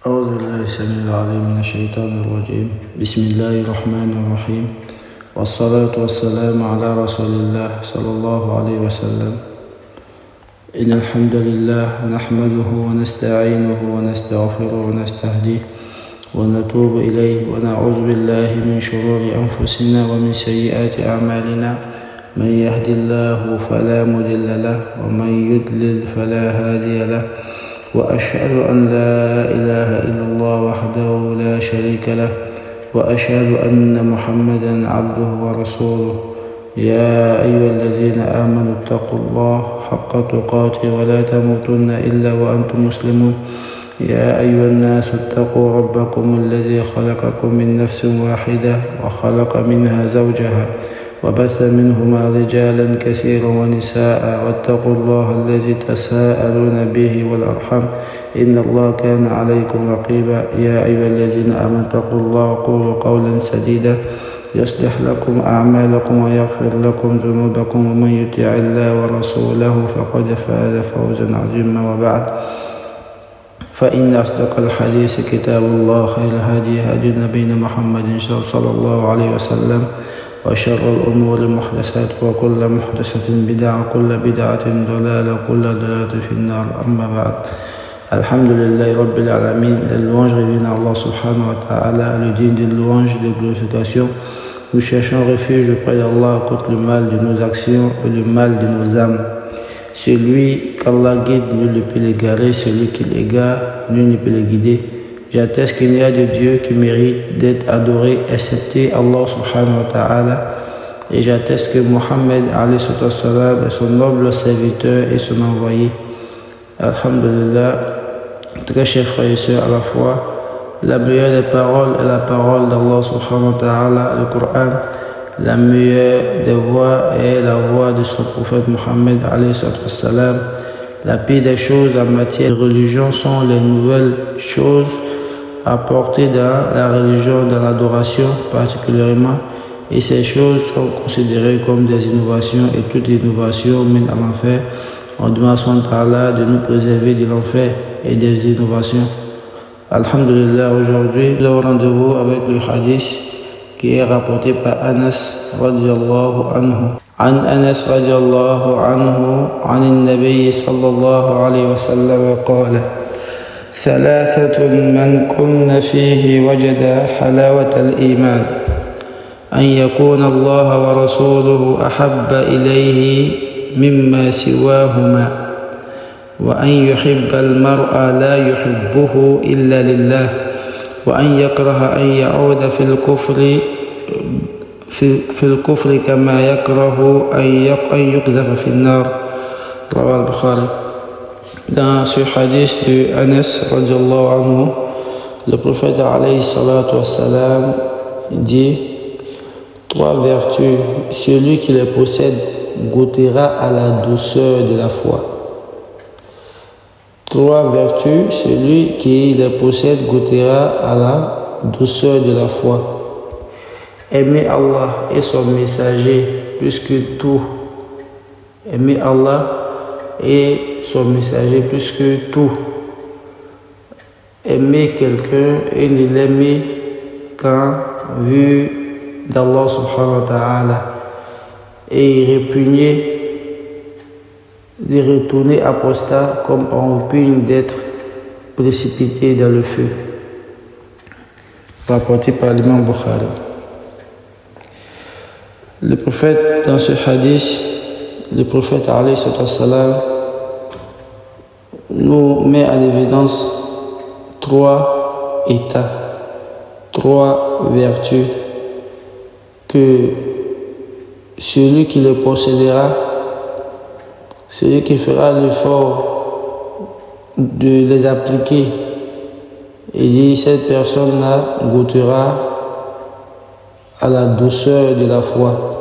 أعوذ بالله السميع العليم من الشيطان الرجيم. بسم الله الرحمن الرحيم، والصلاة والسلام على رسول الله صلى الله عليه وسلم. إن الحمد لله نحمده ونستعينه ونستغفره ونستهديه ونتوب إليه ونعوذ بالله من شرور أنفسنا ومن سيئات أعمالنا. من يهد الله فلا مضل له ومن يضلل فلا هادي له، وأشهد أن لا إله إلا الله وحده لا شريك له، وأشهد أن محمدا عبده ورسوله. يا أيها الذين آمنوا اتقوا الله حق تقاته ولا تموتن إلا وأنتم مسلمون. يا أيها الناس اتقوا ربكم الذي خلقكم من نفس واحدة وخلق منها زوجها وبث منهما رجالا كثيرا ونساء، واتقوا الله الذي تساءلون به والأرحام إن الله كان عليكم رقيبا. يا أيها الذين آمنوا اتقوا الله وقولوا قولا سديدا يصلح لكم أعمالكم ويغفر لكم ذنوبكم، ومن يطع الله ورسوله فقد فاز فوزا عظيما. وبعد، فإن أصدق الحديث كتاب الله، خير الهدي هدي نبينا محمد صلى الله عليه وسلم، وشر الأمور محدثاتها وكل محدثة بدعة وكل بدعة ضلالة وكل ضلالة في النار. أما بعد. Alhamdulillah Rabbil Alamin, les louanges reviennent à Allah subhanahu wa ta'ala, le digne de louange, de glorification. Nous cherchons refuge auprès d'Allah contre le mal de nos actions et le mal de nos âmes. Celui qu'Allah guide, nul ne peut l'égarer, celui qui l'égare, nul ne peut le guider. J'atteste qu'il n'y a de Dieu qui mérite d'être adoré excepté Allah subhanahu wa ta'ala, et j'atteste que Mohammed alayhi salam est son noble serviteur et son envoyé. Alhamdulillah, très chers frères et sœurs, à la fois, la meilleure des paroles est la parole d'Allah subhanahu wa ta'ala, le Coran. La meilleure des voix est la voix de son prophète Mohammed alayhi salam. La pire des choses en matière de religion sont les nouvelles choses apportées dans la religion, dans l'adoration particulièrement, et ces choses sont considérées comme des innovations, et toute innovation mène à l'enfer. On demande de nous préserver de l'enfer et des innovations. Alhamdulillah, aujourd'hui, nous avons rendez-vous avec le hadith qui est rapporté par Anas radiallahu anhu. عن أنس رضي الله عنه عن النبي صلى الله عليه وسلم قال: ثلاثة من كن فيه وجد حلاوة الإيمان، أن يكون الله ورسوله أحب إليه مما سواهما، وأن يحب المرء لا يحبه إلا لله، وأن يكره أن يعود في الكفر كما يكره أن يقذف في النار. رواه البخاري. Dans ce hadith de Anas radiallahu anhu, le prophète alayhi salatu wassalam dit: trois vertus, celui qui les possède goûtera à la douceur de la foi. Trois vertus, celui qui les possède goûtera à la douceur de la foi. Aimer Allah et son messager plus que tout. Aimer Allah et son messager plus que tout. Aimer quelqu'un et ne l'aimer qu'en vue d'Allah subhanahu wa ta'ala, et répugner, de retourner apostat comme on répugne d'être précipité dans le feu. Rapporté par l'imam Bukhari. Le prophète, dans ce hadith, le prophète alayhi salam nous met à l'évidence trois états, trois vertus que celui qui les possédera, celui qui fera l'effort de les appliquer, et dit cette personne-là goûtera à la douceur de la foi.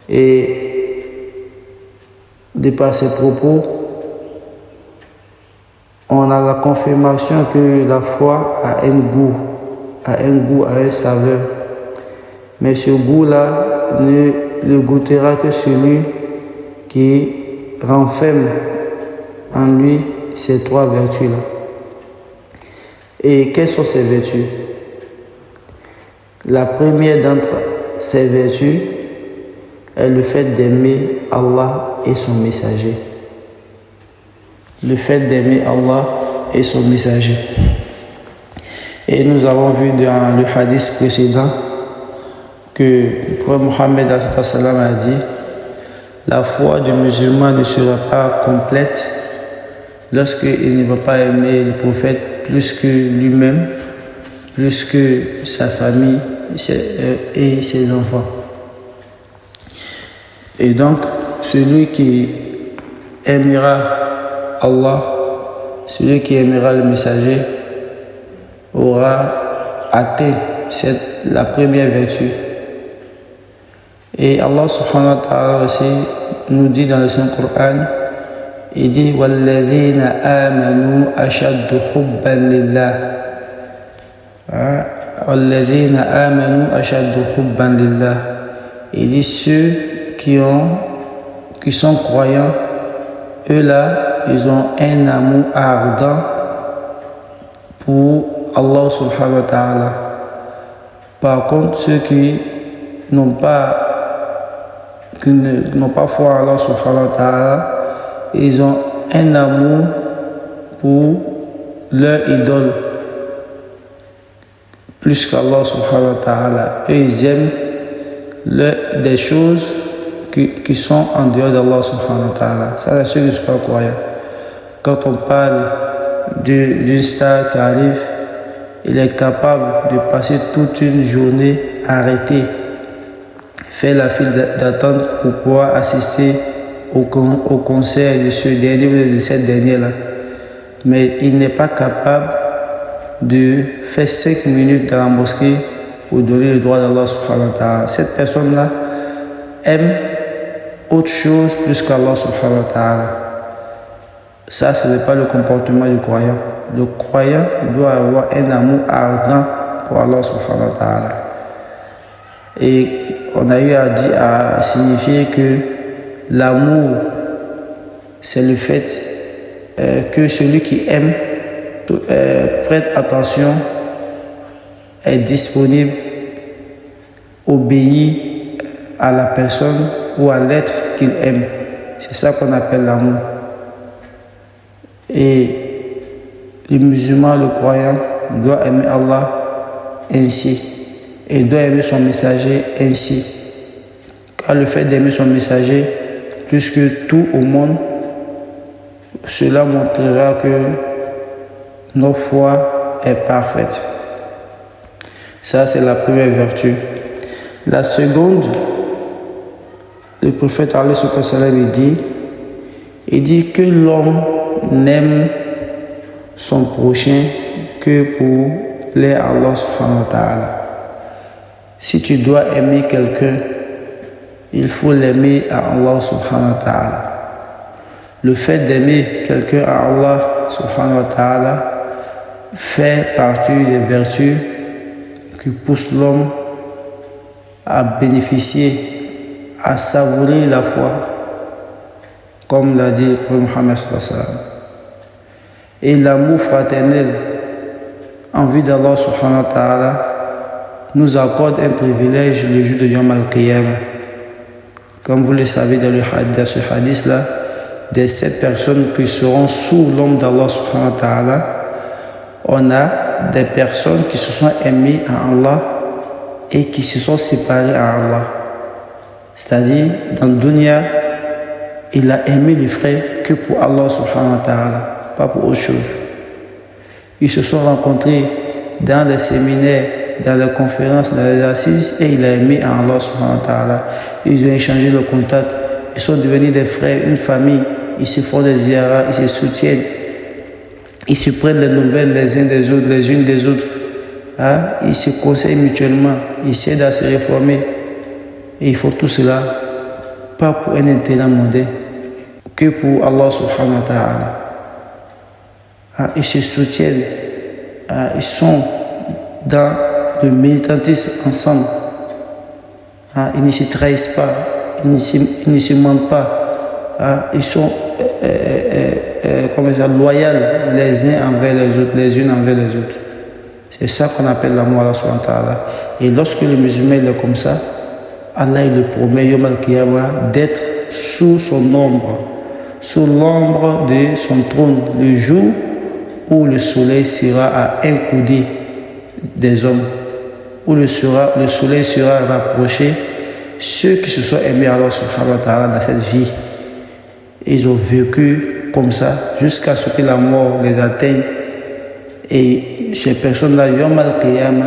Et de par ces propos, on a la confirmation que la foi a un goût, a une saveur. Mais ce goût-là ne le goûtera que celui qui renferme en lui ces trois vertus-là. Et quelles sont ces vertus? La première d'entre ces vertus est le fait d'aimer Allah et son messager. Le fait d'aimer Allah et son messager. Et nous avons vu dans le hadith précédent que le prophète Mohammed a dit: la foi du musulman ne sera pas complète lorsqu'il ne va pas aimer le prophète plus que lui-même, plus que sa famille et ses enfants. Et donc, celui qui aimera Allah, celui qui aimera le messager, aura atteint la première vertu. Et Allah subhanahu wa ta'ala aussi nous dit dans le Saint-Coran, il dit: وَالَّذِينَ آمَنُوا أَشَدُّ حُبًّا لِلَّهِ. وَالَّذِينَ آمَنُوا أَشَدُّ حُبًّا لِلَّهِ. Il dit: ceux qui sont croyants, eux là, ils ont un amour ardent pour Allah subhanahu wa ta'ala. Par contre, ceux qui n'ont pas foi en Allah subhanahu wa ta'ala, ils ont un amour pour leur idole plus qu'Allah subhanahu wa ta'ala. Eux, ils aiment des choses qui sont en dehors d'Allah subhanahu wa ta'ala. Ça, c'est ceux qui ne sont pas croyants. Quand on parle d'une star qui arrive, il est capable de passer toute une journée arrêté, faire la file d'attente pour pouvoir assister au concert de ce dernier ou de cette dernière-là. Mais il n'est pas capable de faire 5 minutes dans la mosquée pour donner le droit d'Allah subhanahu wa ta'ala. Cette personne-là aime autre chose plus qu'Allah subhanahu wa ta'ala. Ça, ce n'est pas le comportement du croyant. Le croyant doit avoir un amour ardent pour Allah subhanahu wa ta'ala. Et on a eu à signifier que l'amour, c'est le fait que celui qui aime prête attention, est disponible, obéit à la personne ou à l'être qu'il aime. C'est ça qu'on appelle l'amour. Et le musulman, le croyant, doit aimer Allah ainsi et doit aimer son messager ainsi. Car le fait d'aimer son messager plus que tout au monde, cela montrera que notre foi est parfaite. Ça, c'est la première vertu. La seconde, le prophète il dit que l'homme n'aime son prochain que pour plaire à Allah subhanahu wa ta'ala. Si tu dois aimer quelqu'un, il faut l'aimer à Allah subhanahu wa ta'ala. Le fait d'aimer quelqu'un à Allah subhanahu wa ta'ala fait partie des vertus qui poussent l'homme à bénéficier, à savourer la foi, comme l'a dit le prophète Mohammed sallallahu alayhi wa sallam. Et l'amour fraternel en vue d'Allah subhanahu wa ta'ala nous accorde un privilège le jour de Yom al-Qiyamah. Comme vous le savez dans ce hadith-là, des 7 personnes qui seront sous l'ombre d'Allah subhanahu wa ta'ala, on a des personnes qui se sont aimées à Allah et qui se sont séparées à Allah. C'est-à-dire, dans le dunya, il a aimé le frère que pour Allah subhanahu wa ta'ala, pas pour autre chose. Ils se sont rencontrés dans les séminaires, dans les conférences, dans les assises, et il a aimé à Allah subhanahu wa ta'ala. Ils ont échangé le contact, ils sont devenus des frères, une famille, ils se font des ziyaras, ils se soutiennent, ils se prennent les nouvelles les uns des autres, les unes des autres. Ils se conseillent mutuellement, ils s'aident à se réformer. Et ils font tout cela, pas pour un intérêt mondain, que pour Allah subhanahu wa ta'ala. Ils se soutiennent, ils sont dans le militantisme ensemble. Ils ne se trahissent pas, ils ne se mentent pas. Ils sont loyaux les uns envers les autres, les unes envers les autres. C'est ça qu'on appelle l'amour à Allah subhanahu wa ta'ala. Et lorsque le musulman il est comme ça, Allah il le promet Yom al-Qiyamah d'être sous son ombre, sous l'ombre de son trône, le jour où le soleil sera à un coudé des hommes, où le soleil sera rapproché. Ceux qui se sont aimés Allah subhanahu wa ta'ala dans cette vie, ils ont vécu comme ça jusqu'à ce que la mort les atteigne. Et ces personnes-là, Yom al-Qiyamah,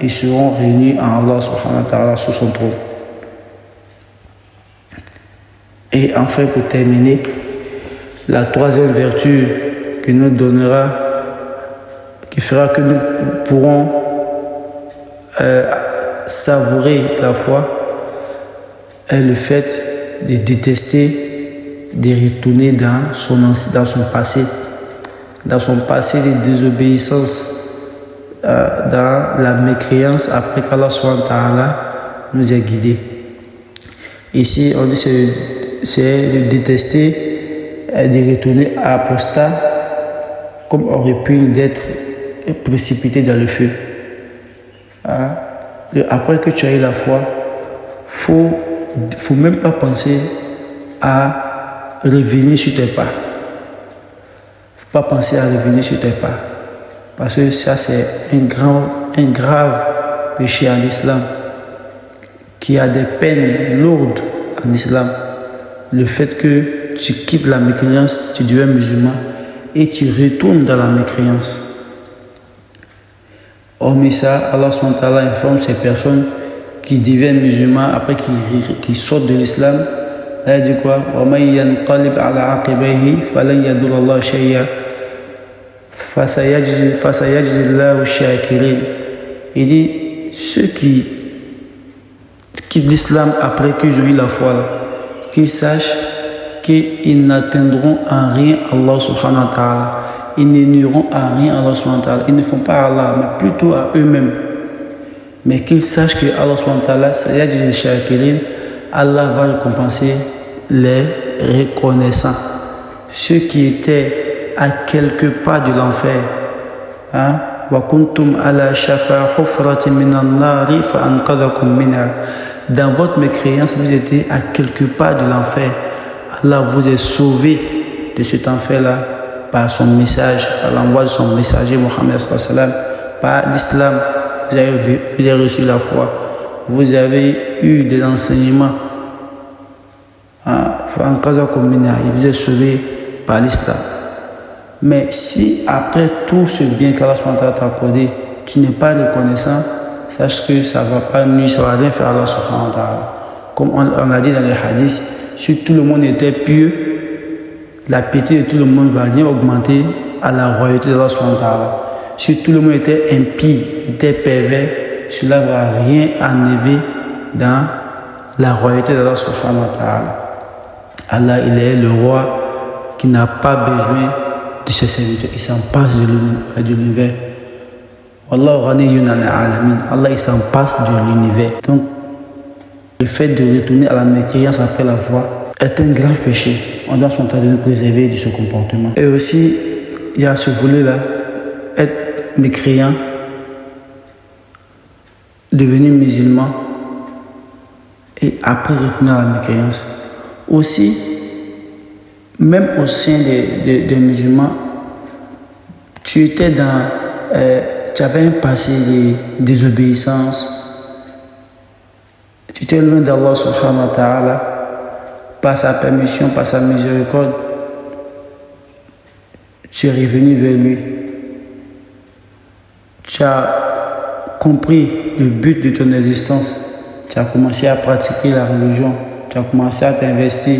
ils seront réunis en Allah subhanahu wa ta'ala sous son trône. Et enfin, pour terminer, la troisième vertu qui nous donnera, qui fera que nous pourrons savourer la foi, est le fait de détester, de retourner dans son passé, de désobéissance, dans la mécréance après qu'Allah subhanahu wa ta'ala nous ait guidés. Ici, on dit c'est de détester, de retourner à apostat, comme on répugne d'être précipité dans le feu. Après que tu as eu la foi, faut même pas penser à revenir sur tes pas. Faut pas penser à revenir sur tes pas. Parce que ça, c'est un grave péché en islam, qui a des peines lourdes en islam. Le fait que tu quittes la mécréance, tu deviens musulman et tu retournes dans la mécréance. Hormis ça, Allah subhanahu wa ta'ala informe ces personnes qui deviennent musulmans après qui sortent de l'islam. Elle dit quoi? وَمَنْ يَنْقَلِبْ عَلَىٰ عَقِبَيْهِ فَلَنْ يَضُرَّ اللَّهَ شَيْئًا فَسَيَجْزِي اللَّهُ الشَّاكِرِينَ. Il dit, ceux qui quittent l'islam après qu'ils ont eu la foi, qu'ils sachent qu'ils n'atteindront en rien Allah subhanahu wa ta'ala. Ils n'ignoreront à rien Allah subhanahu wa ta'ala. Ils ne font pas à Allah, mais plutôt à eux-mêmes. Mais qu'ils sachent que Allah subhanahu wa ta'ala, sayajzi shakirin, Allah va récompenser les reconnaissants. Ceux qui étaient à quelques pas de l'enfer. Wa kuntum ala shafa hufratin minan nari fa anqadhakum minha. Dans votre mécréance, vous étiez à quelques pas de l'enfer. Allah vous a sauvé de cet enfer-là par son message, par l'envoi de son messager Mohammed sallallahu alayhi wa sallam, par l'islam. Vous avez reçu la foi, vous avez eu des enseignements. Il vous a sauvé par l'islam. Mais si après tout ce bien qu'Allah t'a accordé, tu n'es pas reconnaissant, sache que ça ne va pas nuire, ça ne va rien faire à Allah subhanahu wa ta'ala. Comme on a dit dans les hadiths, si tout le monde était pieux, la piété de tout le monde va rien augmenter à la royauté d'Allah subhanahu wa ta'ala. Si tout le monde était impie, était pervers, cela ne va rien enlever dans la royauté d'Allah subhanahu wa ta'ala. Allah, il est le roi qui n'a pas besoin de ses serviteurs. Il s'en passe de l'univers. Allah, il s'en passe de l'univers. Donc, le fait de retourner à la mécréance après la foi est un grand péché. On doit se nous préserver de ce comportement. Et aussi, il y a ce volet-là, être mécréant, devenir musulman, et après retourner à la mécréance. Aussi, même au sein des musulmans, tu étais tu avais un passé de désobéissance. Tu étais loin d'Allah subhanahu wa ta'ala. Par sa permission, par sa miséricorde, tu es revenu vers lui. Tu as compris le but de ton existence. Tu as commencé à pratiquer la religion. Tu as commencé à t'investir,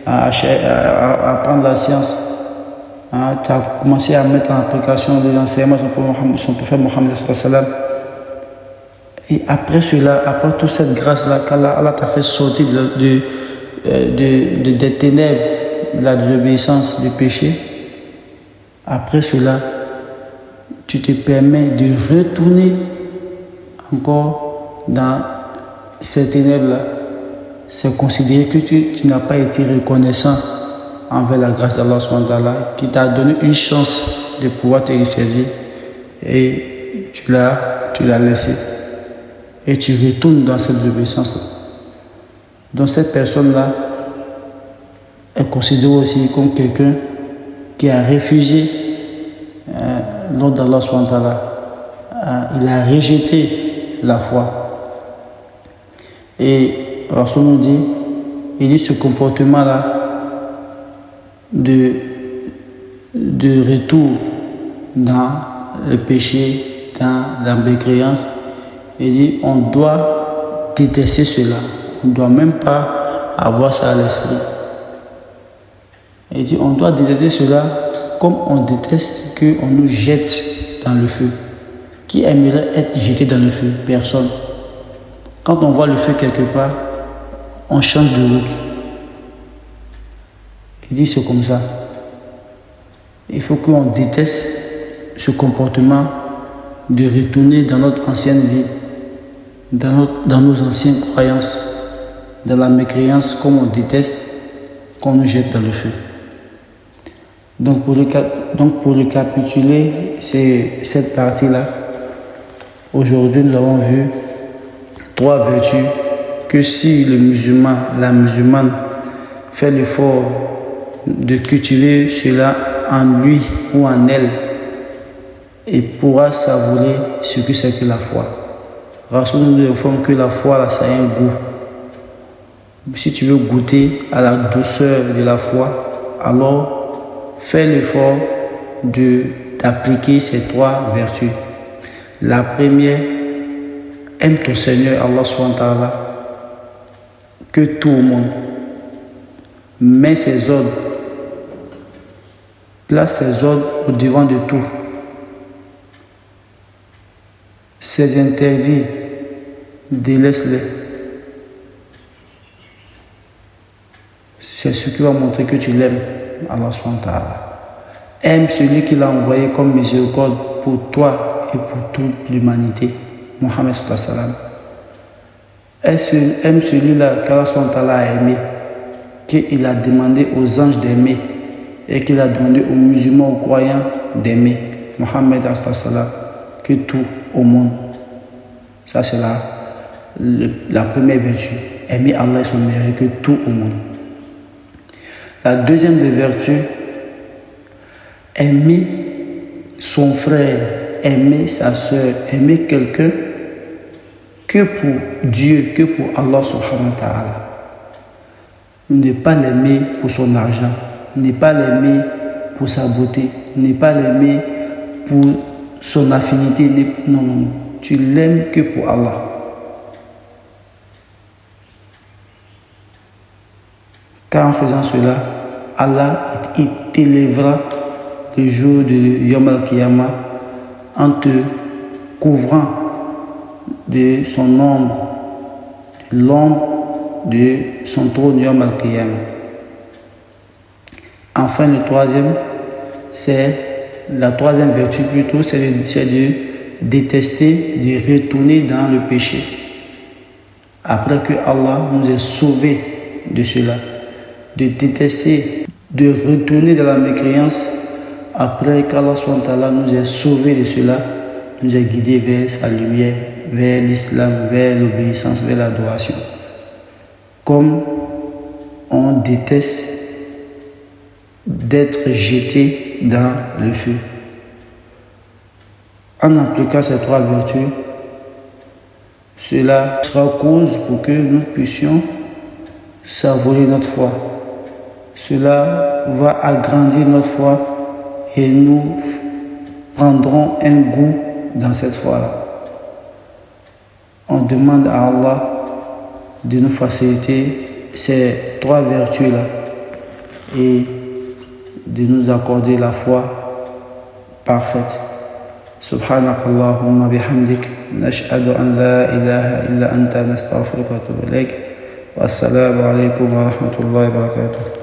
à apprendre la science. Tu as commencé à mettre en application les enseignements de son prophète Mohammed sallallahu alayhi wa sallam. Et après cela, après toute cette grâce-là, Allah t'a fait sortir des ténèbres, de la désobéissance, du péché. Après cela, tu te permets de retourner encore dans ces ténèbres-là. C'est considérer que tu n'as pas été reconnaissant envers la grâce d'Allah subhanahu wa ta'ala, qui t'a donné une chance de pouvoir te ressaisir. Et tu l'as laissé. Et tu retournes dans cette obéissance-là. Donc cette personne-là est considérée aussi comme quelqu'un qui a réfugié l'ordre d'Allah subhanahu wa ta'ala. Il a rejeté la foi. Et Rasul nous dit, il dit ce comportement-là de retour dans le péché, dans la mécréance, il dit on doit détester cela. On ne doit même pas avoir ça à l'esprit. Il dit on doit détester cela comme on déteste qu'on nous jette dans le feu. Qui aimerait être jeté dans le feu? Personne. Quand on voit le feu quelque part, on change de route. Il dit c'est comme ça. Il faut qu'on déteste ce comportement de retourner dans notre ancienne vie, dans nos anciennes croyances, dans la mécréance, comme on déteste qu'on nous jette dans le feu. Donc pour récapituler cette partie-là, aujourd'hui nous avons vu 3 vertus que si le musulman, la musulmane fait l'effort de cultiver cela en lui ou en elle, il pourra savourer ce que c'est que la foi. Rasoul nous informe que la foi, là, ça a un goût. Si tu veux goûter à la douceur de la foi, alors fais l'effort d'appliquer ces 3 vertus. La première, aime ton Seigneur, Allah subhanahu wa ta'ala, que tout au monde. Mets ses ordres, place ses ordres au devant de tout. Ses interdits, délaisse-les. C'est ce qui va montrer que tu l'aimes, Allah subhanahu wa ta'ala. Aime celui qu'il a envoyé comme miséricorde pour toi et pour toute l'humanité, Mohammed sallallahu alayhi wa sallam. Aime celui-là qu'Allah subhanahu wa ta'ala a aimé, qu'il a demandé aux anges d'aimer et qu'il a demandé aux musulmans, aux croyants d'aimer, Mohammed sallallahu alayhi wa sallam, que tout au monde. Ça c'est la première vertu. Aimer Allah et son messager, que tout au monde. La deuxième des vertus, aimer son frère, aimer sa soeur, aimer quelqu'un que pour Dieu, que pour Allah subhanahu wa ta'ala. Ne pas l'aimer pour son argent, ne pas l'aimer pour sa beauté, ne pas l'aimer pour son affinité. Non, non, non. Tu l'aimes que pour Allah. Car en faisant cela, Allah t'élèvera le jour de Yom al-Qiyamah en te couvrant de son ombre, de l'ombre de son trône Yom al-Qiyamah. Enfin, la troisième vertu plutôt, c'est de détester, de retourner dans le péché. Après que Allah nous ait sauvés de cela, de détester, de retourner dans la mécréance après qu'Allah subhanahu wa ta'ala nous ait sauvés de cela, nous ait guidés vers sa lumière, vers l'islam, vers l'obéissance, vers l'adoration. Comme on déteste d'être jeté dans le feu. En appliquant ces 3 vertus, cela sera cause pour que nous puissions savourer notre foi. Cela va agrandir notre foi et nous prendrons un goût dans cette foi-là. On demande à Allah de nous faciliter ces 3 vertus-là et de nous accorder la foi parfaite. Subhanakallahumma bihamdik, nashhadu an la ilaha illa anta, nastaghfiruka wa atubu ilayk. Wassalamu alaikum wa rahmatullahi wa barakatuh.